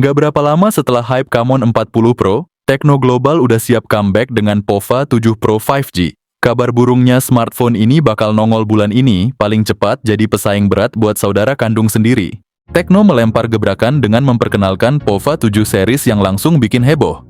Gak berapa lama setelah hype Camon 40 Pro, Tecno Global udah siap comeback dengan Pova 7 Pro 5G. Kabar burungnya smartphone ini bakal nongol bulan ini, paling cepat jadi pesaing berat buat saudara kandung sendiri. Tecno melempar gebrakan dengan memperkenalkan Pova 7 series yang langsung bikin heboh.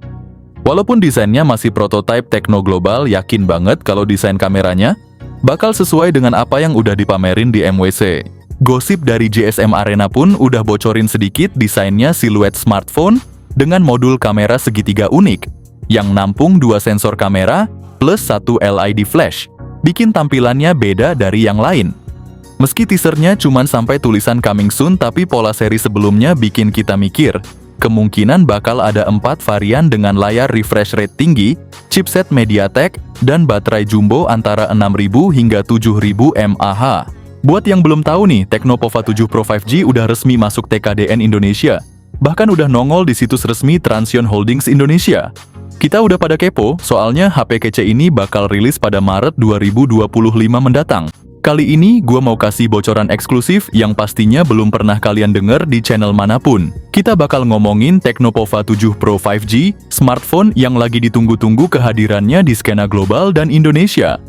Walaupun desainnya masih prototype, Tecno Global yakin banget kalau desain kameranya bakal sesuai dengan apa yang udah dipamerin di MWC. Gosip dari GSM Arena pun udah bocorin sedikit desainnya siluet smartphone dengan modul kamera segitiga unik yang nampung 2 sensor kamera plus 1 LED flash, bikin tampilannya beda dari yang lain. Meski teasernya cuman sampai tulisan coming soon, tapi pola seri sebelumnya bikin kita mikir, kemungkinan bakal ada 4 varian dengan layar refresh rate tinggi, chipset MediaTek, dan baterai jumbo antara 6000 hingga 7000 mAh. Buat yang belum tahu nih, Tecno Pova 7 Pro 5G udah resmi masuk TKDN Indonesia. Bahkan udah nongol di situs resmi Transsion Holdings Indonesia. Kita udah pada kepo, soalnya HP kece ini bakal rilis pada Maret 2025 mendatang. Kali ini gua mau kasih bocoran eksklusif yang pastinya belum pernah kalian denger di channel manapun. Kita bakal ngomongin Tecno Pova 7 Pro 5G, smartphone yang lagi ditunggu-tunggu kehadirannya di skena global dan Indonesia.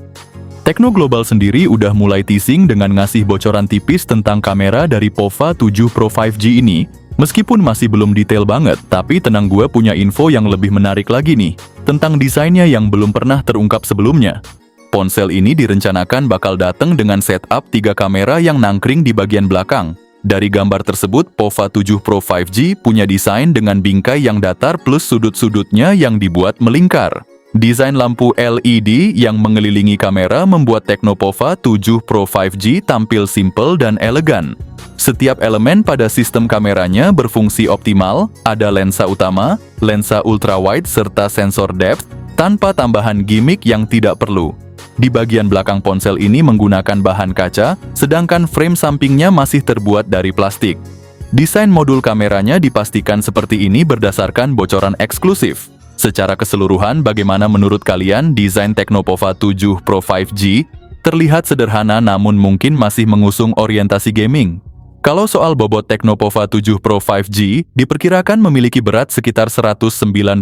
Tecno Global sendiri udah mulai teasing dengan ngasih bocoran tipis tentang kamera dari Pova 7 Pro 5G ini. Meskipun masih belum detail banget, tapi tenang, gue punya info yang lebih menarik lagi nih, tentang desainnya yang belum pernah terungkap sebelumnya. Ponsel ini direncanakan bakal datang dengan setup 3 kamera yang nangkring di bagian belakang. Dari gambar tersebut, Pova 7 Pro 5G punya desain dengan bingkai yang datar plus sudut-sudutnya yang dibuat melingkar. Desain lampu LED yang mengelilingi kamera membuat Tecno Pova 7 Pro 5G tampil simple dan elegan. Setiap elemen pada sistem kameranya berfungsi optimal, ada lensa utama, lensa ultrawide, serta sensor depth, tanpa tambahan gimmick yang tidak perlu. Di bagian belakang ponsel ini menggunakan bahan kaca, sedangkan frame sampingnya masih terbuat dari plastik. Desain modul kameranya dipastikan seperti ini berdasarkan bocoran eksklusif. Secara keseluruhan, bagaimana menurut kalian desain Tecno Pova 7 Pro 5G? Terlihat sederhana namun mungkin masih mengusung orientasi gaming. Kalau soal bobot, Tecno Pova 7 Pro 5G diperkirakan memiliki berat sekitar 195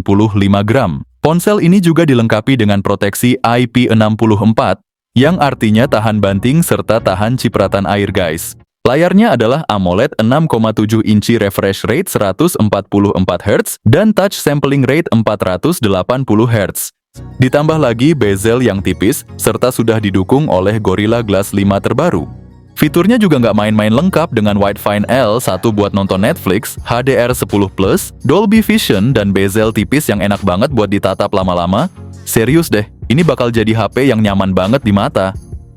gram. Ponsel ini juga dilengkapi dengan proteksi IP64, yang artinya tahan banting serta tahan cipratan air guys. Layarnya adalah AMOLED 6,7 inci, refresh rate 144 Hz, dan touch sampling rate 480 Hz. Ditambah lagi bezel yang tipis, serta sudah didukung oleh Gorilla Glass 5 terbaru. Fiturnya juga nggak main-main, lengkap dengan Widefine L1 buat nonton Netflix, HDR10+, Dolby Vision, dan bezel tipis yang enak banget buat ditatap lama-lama. Serius deh, ini bakal jadi HP yang nyaman banget di mata.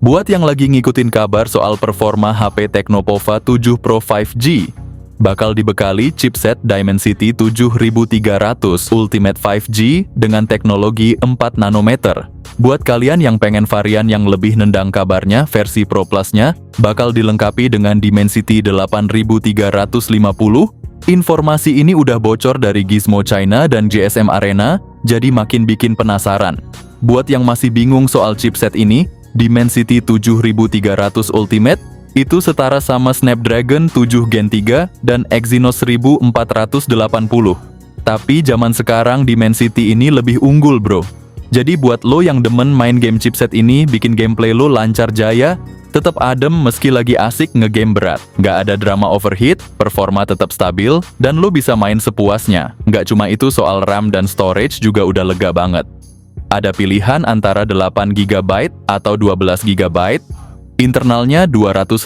Buat yang lagi ngikutin kabar soal performa HP Tecno Pova 7 Pro 5G, bakal dibekali chipset Dimensity 7300 Ultimate 5G dengan teknologi 4 nanometer. Buat kalian yang pengen varian yang lebih nendang, kabarnya versi Pro Plus-nya bakal dilengkapi dengan Dimensity 8350. Informasi ini udah bocor dari Gizmo China dan GSM Arena, jadi makin bikin penasaran. Buat yang masih bingung soal chipset ini, Dimensity 7300 Ultimate itu setara sama Snapdragon 7 Gen 3 dan Exynos 1480. Tapi zaman sekarang Dimensity ini lebih unggul bro. Jadi buat lo yang demen main game, chipset ini bikin gameplay lo lancar jaya, tetap adem meski lagi asik ngegame berat. Nggak ada drama overheat, performa tetap stabil, dan lo bisa main sepuasnya. Nggak cuma itu, soal RAM dan storage juga udah lega banget. Ada pilihan antara 8 GB atau 12 GB, internalnya 256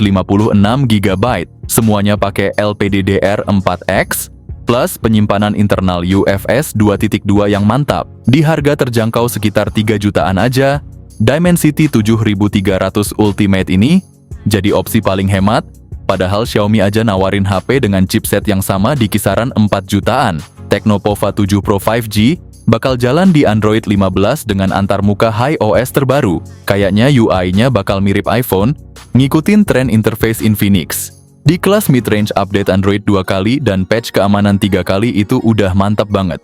GB, semuanya pakai LPDDR4X, plus penyimpanan internal UFS 2.2 yang mantap. Di harga terjangkau sekitar 3 jutaan aja, Dimensity 7300 Ultimate ini jadi opsi paling hemat, padahal Xiaomi aja nawarin HP dengan chipset yang sama di kisaran 4 jutaan. Tecno Pova 7 Pro 5G bakal jalan di Android 15 dengan antarmuka iOS terbaru. Kayaknya UI-nya bakal mirip iPhone, ngikutin tren interface Infinix. Di kelas mid-range, update Android 2 kali dan patch keamanan 3 kali itu udah mantap banget.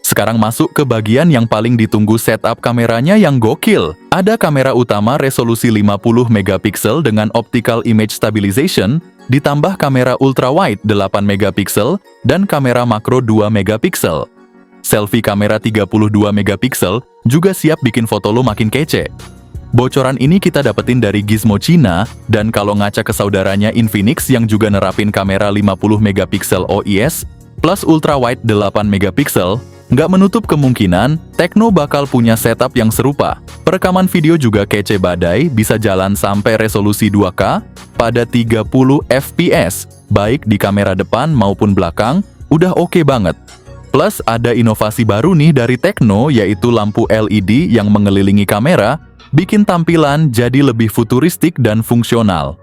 Sekarang masuk ke bagian yang paling ditunggu, setup kameranya yang gokil. Ada kamera utama resolusi 50 megapiksel dengan optical image stabilization, ditambah kamera ultrawide 8 megapiksel dan kamera makro 2 megapiksel. Selfie kamera 32 megapiksel juga siap bikin foto lo makin kece. Bocoran ini kita dapetin dari Gizmo Cina, dan kalau ngaca ke saudaranya Infinix yang juga nerapin kamera 50 megapiksel OIS plus ultrawide 8 megapiksel, nggak menutup kemungkinan Tecno bakal punya setup yang serupa. Perekaman video juga kece badai, bisa jalan sampai resolusi 2K pada 30 fps, baik di kamera depan maupun belakang, udah oke banget. Plus ada inovasi baru nih dari Tecno, yaitu lampu LED yang mengelilingi kamera, bikin tampilan jadi lebih futuristik dan fungsional.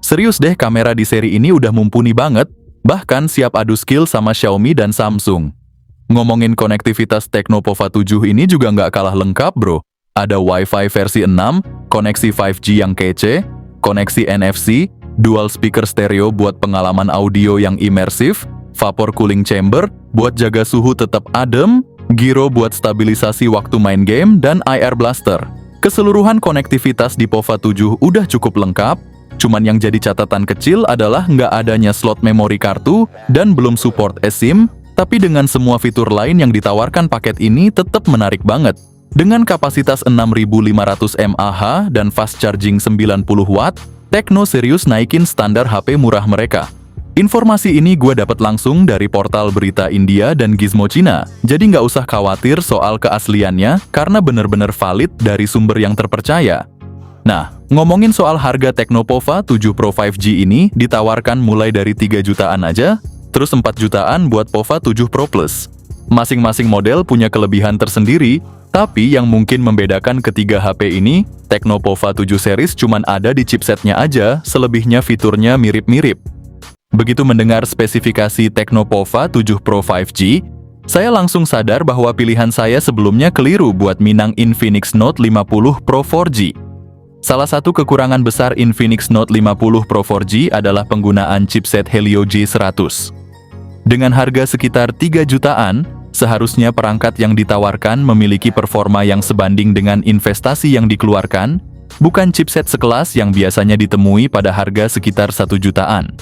Serius deh, kamera di seri ini udah mumpuni banget, bahkan siap adu skill sama Xiaomi dan Samsung. Ngomongin konektivitas Tecno Pova 7 ini juga nggak kalah lengkap bro. Ada Wi-Fi versi 6, koneksi 5G yang kece, koneksi NFC, dual speaker stereo buat pengalaman audio yang imersif, vapor cooling chamber buat jaga suhu tetap adem, gyro buat stabilisasi waktu main game, dan IR blaster. Keseluruhan konektivitas di Pova 7 udah cukup lengkap, cuman yang jadi catatan kecil adalah nggak adanya slot memori kartu dan belum support eSIM, tapi dengan semua fitur lain yang ditawarkan paket ini tetap menarik banget. Dengan kapasitas 6500 mAh dan fast charging 90 watt, Tecno serius naikin standar HP murah mereka. Informasi ini gue dapat langsung dari portal berita India dan Gizmo Cina, jadi nggak usah khawatir soal keasliannya karena bener-bener valid dari sumber yang terpercaya. Nah, ngomongin soal harga Tecno Pova 7 Pro 5G ini ditawarkan mulai dari 3 jutaan aja, terus 4 jutaan buat Pova 7 Pro Plus. Masing-masing model punya kelebihan tersendiri, tapi yang mungkin membedakan ketiga HP ini, Tecno Pova 7 series cuman ada di chipsetnya aja, selebihnya fiturnya mirip-mirip. Begitu mendengar spesifikasi Tecno Pova 7 Pro 5G, saya langsung sadar bahwa pilihan saya sebelumnya keliru buat minang Infinix Note 50 Pro 4G. Salah satu kekurangan besar Infinix Note 50 Pro 4G adalah penggunaan chipset Helio G100. Dengan harga sekitar 3 jutaan, seharusnya perangkat yang ditawarkan memiliki performa yang sebanding dengan investasi yang dikeluarkan, bukan chipset sekelas yang biasanya ditemui pada harga sekitar 1 jutaan.